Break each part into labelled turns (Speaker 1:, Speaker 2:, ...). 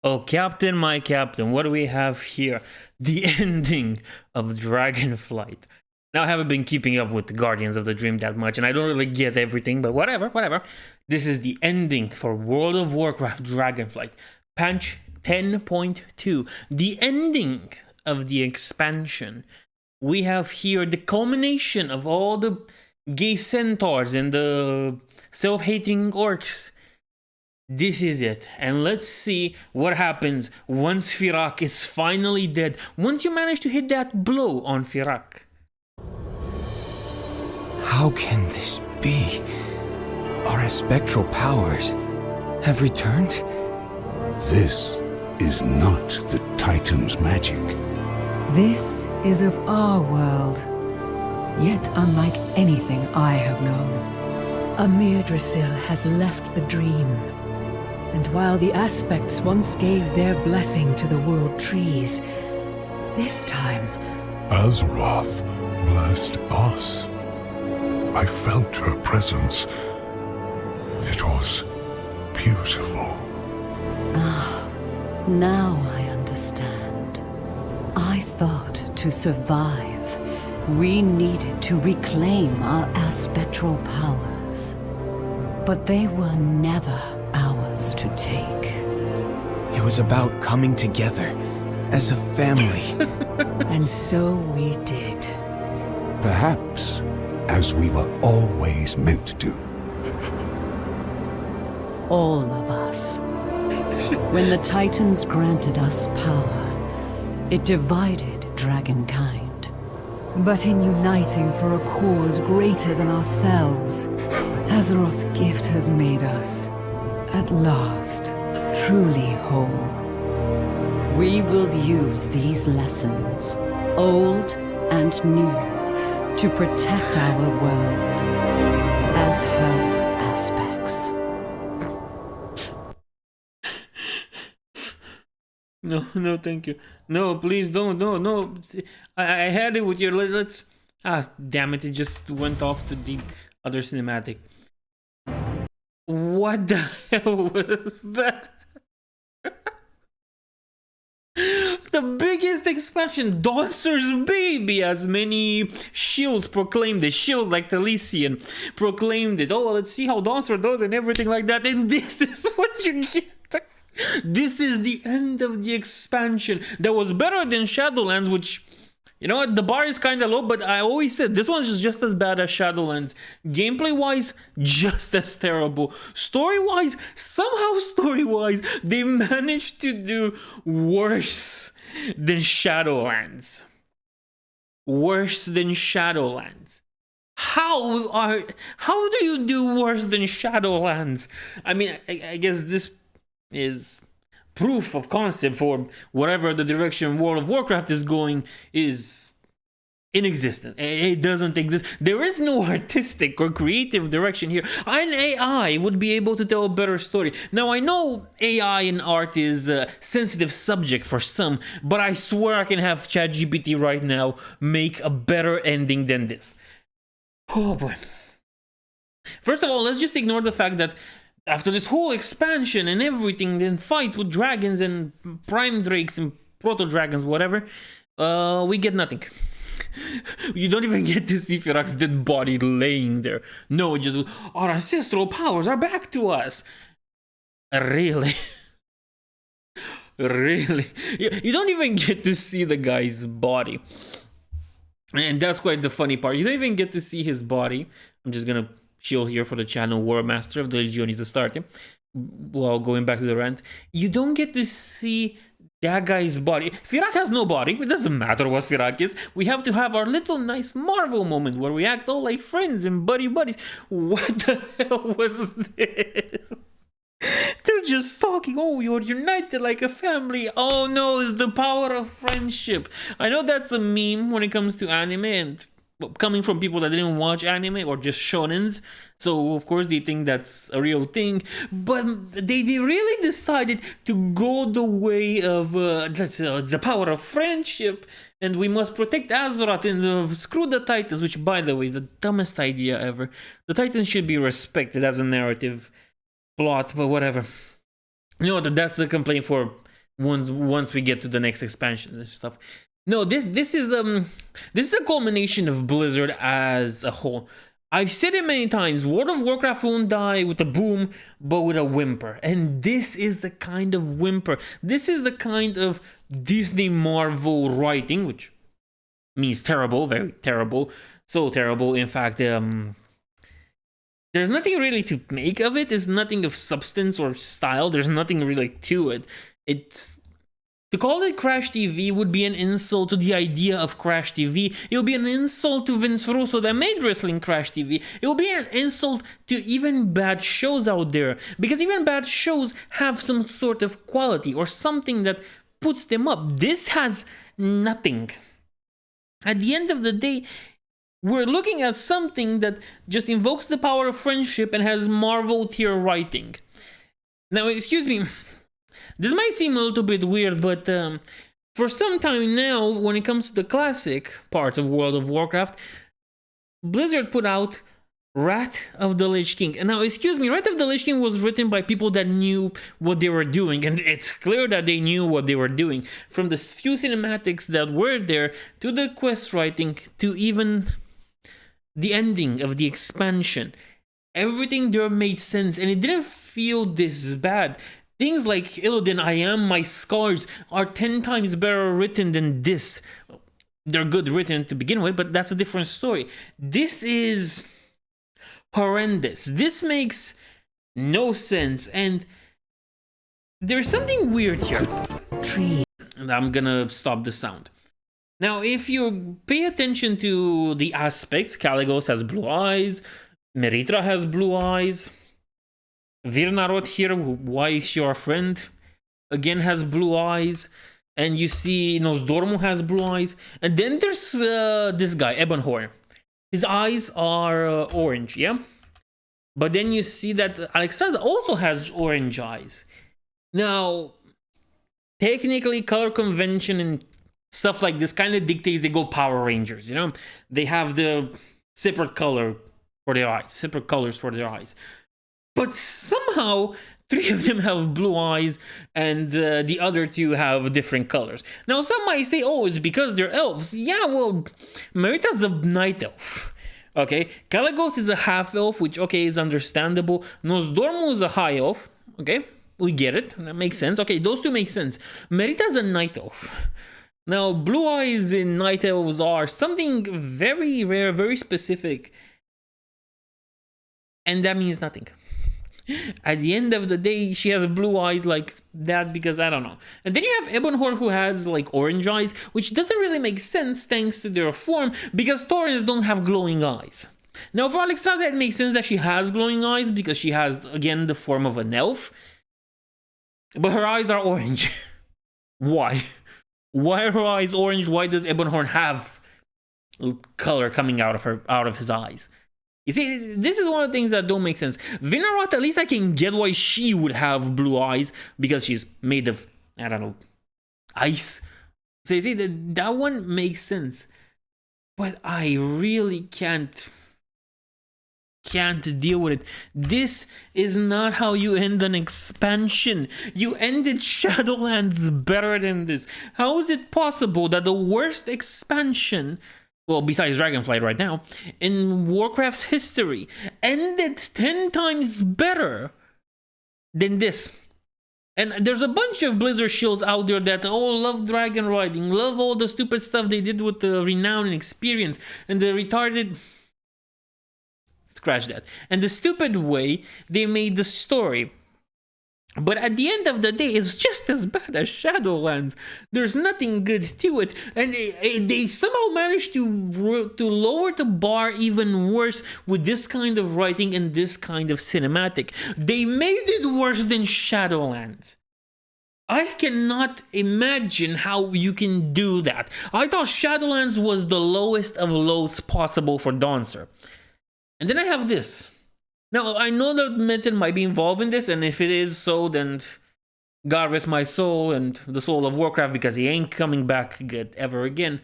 Speaker 1: Oh, Captain, my Captain, what do we have here? The ending of Dragonflight. Now, I haven't been keeping up with the Guardians of the Dream that much, and I don't really get everything, but whatever. This is the ending for World of Warcraft Dragonflight. Patch 10.2. The ending of the expansion. We have here the culmination of all the gay centaurs and the self-hating orcs. This is it, and let's see what happens once Fyrakk is finally dead, once you manage to hit that blow on Fyrakk.
Speaker 2: How can this be? Our spectral powers have returned?
Speaker 3: This is not the Titan's magic.
Speaker 4: This is of our world, yet unlike anything I have known.
Speaker 5: Amir Drasil has left the dream. And while the aspects once gave their blessing to the world trees, this time...
Speaker 3: Azeroth blessed us. I felt her presence. It was beautiful.
Speaker 5: Ah, now I understand. I thought to survive, we needed to reclaim our aspectral powers. But they were never ours to take.
Speaker 2: It was about coming together as a family.
Speaker 5: And so we did.
Speaker 3: Perhaps as we were always meant to.
Speaker 5: All of us. When the Titans granted us power, it divided dragonkind.
Speaker 4: But in uniting for a cause greater than ourselves, Azeroth's gift has made us, at last, truly whole.
Speaker 5: We will use these lessons, old and new, to protect our world as her aspects.
Speaker 1: No, thank you. No, please don't. No. I had it with your. Let's. Ah, damn it! It just went off to the other cinematic. What the hell was that? The biggest expansion, Dawnsor's baby, as many shields proclaimed it. Shields like Talisian proclaimed it. Oh, let's see how Dawnsor does and everything like that. And this is what you get. This is the end of the expansion. That was better than Shadowlands, which, you know what, the bar is kind of low, but I always said this one's just as bad as Shadowlands. Gameplay-wise, just as terrible. Story-wise, they managed to do worse than Shadowlands. Worse than Shadowlands. How do you do worse than Shadowlands? I mean, I guess this is proof of concept for whatever the direction World of Warcraft is going is inexistent. It doesn't exist. There is no artistic or creative direction here. An AI would be able to tell a better story. Now, I know AI and art is a sensitive subject for some, but I swear I can have ChatGPT right now make a better ending than this. Oh boy. First of all, let's just ignore the fact that after this whole expansion and everything, then fights with dragons and prime drakes and proto dragons, whatever, we get nothing. You don't even get to see Fyrakk's dead body laying there. No, it just, our ancestral powers are back to us. Really? Really? You don't even get to see the guy's body. And that's quite the funny part. You don't even get to see his body. I'm just gonna shield here for the channel War Master of the Legion is starting. Well, going back to the rant, you don't get to see that guy's body. Fyrakk has no body. It doesn't matter what Fyrakk is. We have to have our little nice Marvel moment where we act all like friends and buddies. What the hell was this? They're just talking. Oh, you're united like a family. Oh no, it's the power of friendship. I know that's a meme when it comes to anime and coming from people that didn't watch anime or just shonens, so of course they think that's a real thing, but they really decided to go the way of the power of friendship, and we must protect Azeroth and screw the Titans, which by the way is the dumbest idea ever. The Titans should be respected as a narrative plot, but whatever. You know, that's a complaint for once we get to the next expansion and stuff. No, this is a culmination of Blizzard as a whole. I've said it many times, World of Warcraft won't die with a boom, but with a whimper. And this is the kind of whimper. This is the kind of Disney Marvel writing, which means terrible, very terrible. So terrible, in fact, there's nothing really to make of it. There's nothing of substance or style. There's nothing really to it. To call it Crash TV would be an insult to the idea of Crash TV. It would be an insult to Vince Russo that made wrestling Crash TV. It would be an insult to even bad shows out there. Because even bad shows have some sort of quality or something that puts them up. This has nothing. At the end of the day, we're looking at something that just invokes the power of friendship and has Marvel tier writing. Now, excuse me. This might seem a little bit weird, but for some time now, when it comes to the classic part of World of Warcraft, Blizzard put out Wrath of the Lich King. And now, excuse me, Wrath of the Lich King was written by people that knew what they were doing, and it's clear that they knew what they were doing. From the few cinematics that were there, to the quest writing, to even the ending of the expansion. Everything there made sense, and it didn't feel this bad. Things like Illidan, I Am My Scars are 10 times better written than this. They're good written to begin with, but that's a different story. This is horrendous. This makes no sense, and there's something weird here.
Speaker 5: Tree.
Speaker 1: And I'm gonna stop the sound. Now, if you pay attention to the aspects, Kalecgos has blue eyes, Meritra has blue eyes, Virnarot here, why is your friend, again has blue eyes, and you see Nosdormu has blue eyes, and then there's this guy, Ebonhorn. His eyes are orange, yeah? But then you see that Alexstrasza also has orange eyes. Now, technically, color convention and stuff like this kind of dictates they go Power Rangers, you know? They have the separate color for their eyes, separate colors for their eyes. But somehow, 3 of them have blue eyes, and the other 2 have different colors. Now, some might say, oh, it's because they're elves. Yeah, well, Merita's a night elf. Okay, Kalecgos is a half elf, which, okay, is understandable. Nosdormu is a high elf. Okay, we get it. That makes sense. Okay, those 2 make sense. Merita's a night elf. Now, blue eyes in night elves are something very rare, very specific. And that means nothing. At the end of the day, she has blue eyes like that because I don't know. And then you have Ebonhorn who has like orange eyes, which doesn't really make sense thanks to their form because Taurens don't have glowing eyes. Now for Alexstrasza, it makes sense that she has glowing eyes because she has, again, the form of an elf. But her eyes are orange. Why? Why are her eyes orange? Why does Ebonhorn have color coming out of his eyes? You see, this is one of the things that don't make sense. Vinarot, at least I can get why she would have blue eyes because she's made of, I don't know, ice. So you see, that one makes sense. But I really can't deal with it. This is not how you end an expansion. You ended Shadowlands better than this. How is it possible that the worst expansion, well, besides Dragonflight right now, in Warcraft's history, ended 10 times better than this? And there's a bunch of Blizzard shields out there that, oh, love dragon riding, love all the stupid stuff they did with the renown and experience, and the retarded... Scratch that. And the stupid way they made the story. But at the end of the day, it's just as bad as Shadowlands. There's nothing good to it. And they somehow managed to lower the bar even worse with this kind of writing and this kind of cinematic. They made it worse than Shadowlands. I cannot imagine how you can do that. I thought Shadowlands was the lowest of lows possible for Dawnser. And then I have this. Now, I know that Metzen might be involved in this, and if it is so, then God rest my soul and the soul of Warcraft, because he ain't coming back ever again.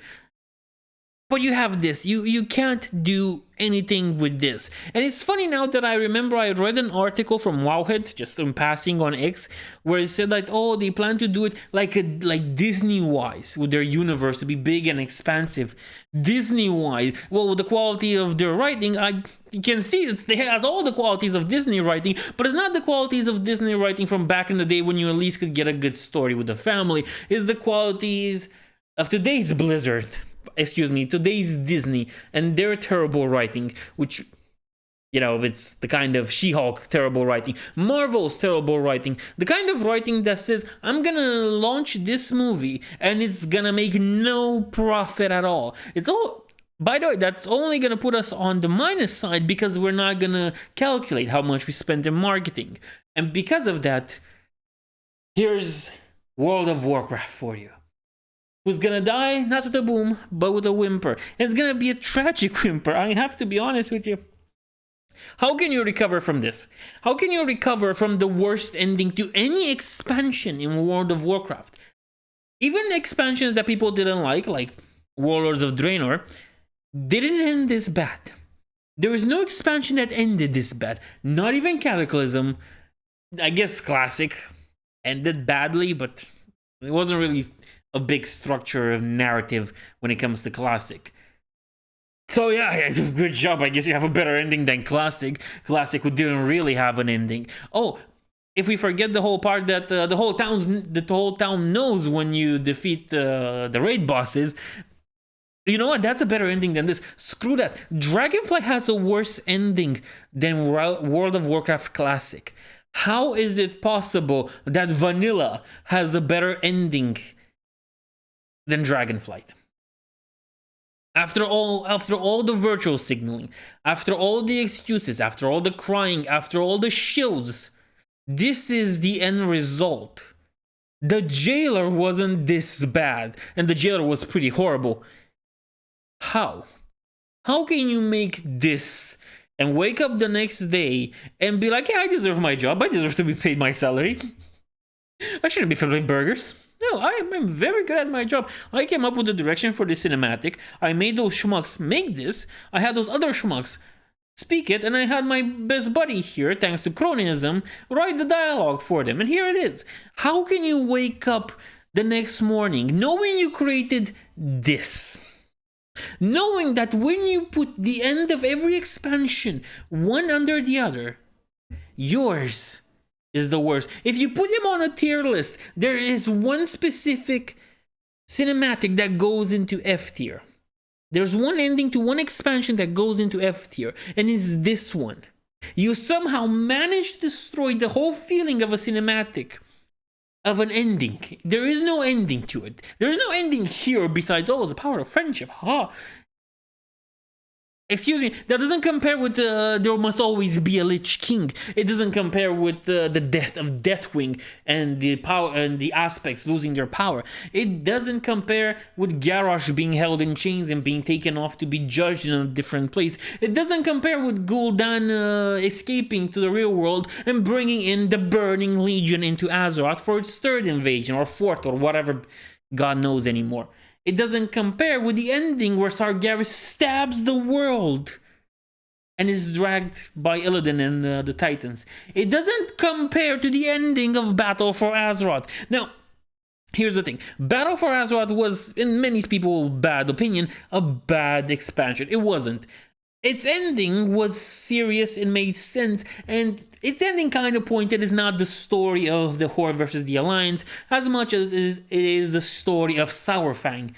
Speaker 1: But you have this. You can't do anything with this. And it's funny now that I remember I read an article from Wowhead, just in passing on X, where it said like, oh, they plan to do it like Disney-wise, with their universe to be big and expansive. Disney-wise. Well, the quality of their writing, you can see it has all the qualities of Disney writing, but it's not the qualities of Disney writing from back in the day when you at least could get a good story with the family. It's the qualities of today's Blizzard. Excuse me, today's Disney and their terrible writing, which, you know, it's the kind of She-Hulk terrible writing, Marvel's terrible writing, the kind of writing that says, I'm gonna launch this movie and it's gonna make no profit at all. It's all, by the way, that's only gonna put us on the minus side because we're not gonna calculate how much we spent in marketing. And because of that, here's World of Warcraft for you. Who's gonna die, not with a boom, but with a whimper. And it's gonna be a tragic whimper, I have to be honest with you. How can you recover from this? How can you recover from the worst ending to any expansion in World of Warcraft? Even expansions that people didn't like Warlords of Draenor, didn't end this bad. There is no expansion that ended this bad. Not even Cataclysm. I guess Classic ended badly, but it wasn't really a big structure of narrative when it comes to Classic. So yeah, good job. I guess you have a better ending than Classic. Classic who didn't really have an ending. Oh, if we forget the whole part that the whole town knows when you defeat the raid bosses. You know what? That's a better ending than this. Screw that. Dragonflight has a worse ending than World of Warcraft Classic. How is it possible that Vanilla has a better ending than Dragonflight? After all the virtual signaling, after all the excuses, after all the crying, after all the shills, this is the end result. The jailer wasn't this bad, and the jailer was pretty horrible. How? How can you make this and wake up the next day and be like, yeah, I deserve my job, I deserve to be paid my salary. I shouldn't be flipping burgers. No, I am very good at my job. I came up with the direction for the cinematic. I made those schmucks make this. I had those other schmucks speak it, and I had my best buddy here, thanks to cronyism, write the dialogue for them. And here it is. How can you wake up the next morning knowing you created this? Knowing that when you put the end of every expansion one under the other, yours is the worst. If you put them on a tier list, there is one specific cinematic that goes into F tier. There's one ending to one expansion that goes into F tier, and it's this one. You somehow managed to destroy the whole feeling of a cinematic, of an ending. There is no ending to it. There is no ending here besides, oh, the power of friendship. Ha! Excuse me, that doesn't compare with there must always be a Lich King. It doesn't compare with the death of Deathwing and the power and the aspects losing their power. It doesn't compare with Garrosh being held in chains and being taken off to be judged in a different place. It doesn't compare with Gul'dan escaping to the real world and bringing in the Burning Legion into Azeroth for its third invasion or fourth or whatever God knows anymore. It doesn't compare with the ending where Sargeras stabs the world and is dragged by Illidan and the Titans. It doesn't compare to the ending of Battle for Azeroth. Now, here's the thing. Battle for Azeroth was, in many people's bad opinion, a bad expansion. It wasn't. Its ending was serious, it made sense, and its ending kind of pointed is not the story of the Horde versus the Alliance as much as it is the story of Sourfang,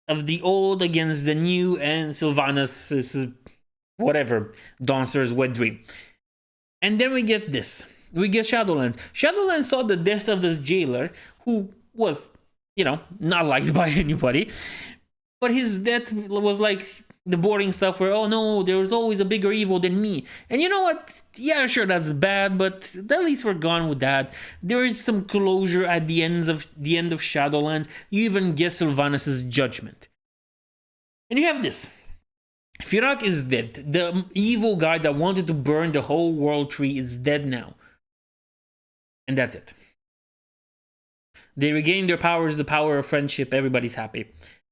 Speaker 1: of the old against the new, and Sylvanas' whatever, Dawnster's wet dream. And then we get this. We get Shadowlands. Shadowlands saw the death of this jailer who was, you know, not liked by anybody, but his death was like the boring stuff where, oh no, there's always a bigger evil than me. And you know what? Yeah, sure, that's bad, but at least we're gone with that. There is some closure at the end of Shadowlands. You even get Sylvanas' judgment. And you have this. Fyrakk is dead. The evil guy that wanted to burn the whole world tree is dead now. And that's it. They regain their powers, the power of friendship, everybody's happy.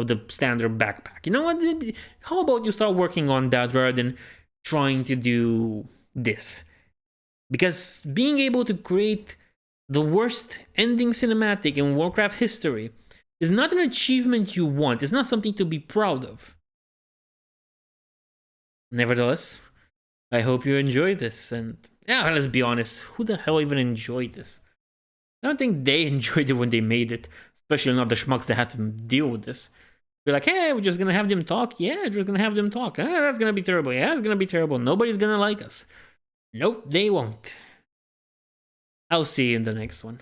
Speaker 1: of the standard backpack. You know what? How about you start working on that rather than trying to do this? Because being able to create the worst ending cinematic in Warcraft history is not an achievement you want. It's not something to be proud of. Nevertheless, I hope you enjoyed this. And yeah, let's be honest, who the hell even enjoyed this? I don't think they enjoyed it when they made it, especially not the schmucks that had to deal with this. Be like, hey, we're just gonna have them talk. Yeah, we're just gonna have them talk. That's gonna be terrible. Yeah, it's gonna be terrible. Nobody's gonna like us. Nope, they won't. I'll see you in the next one.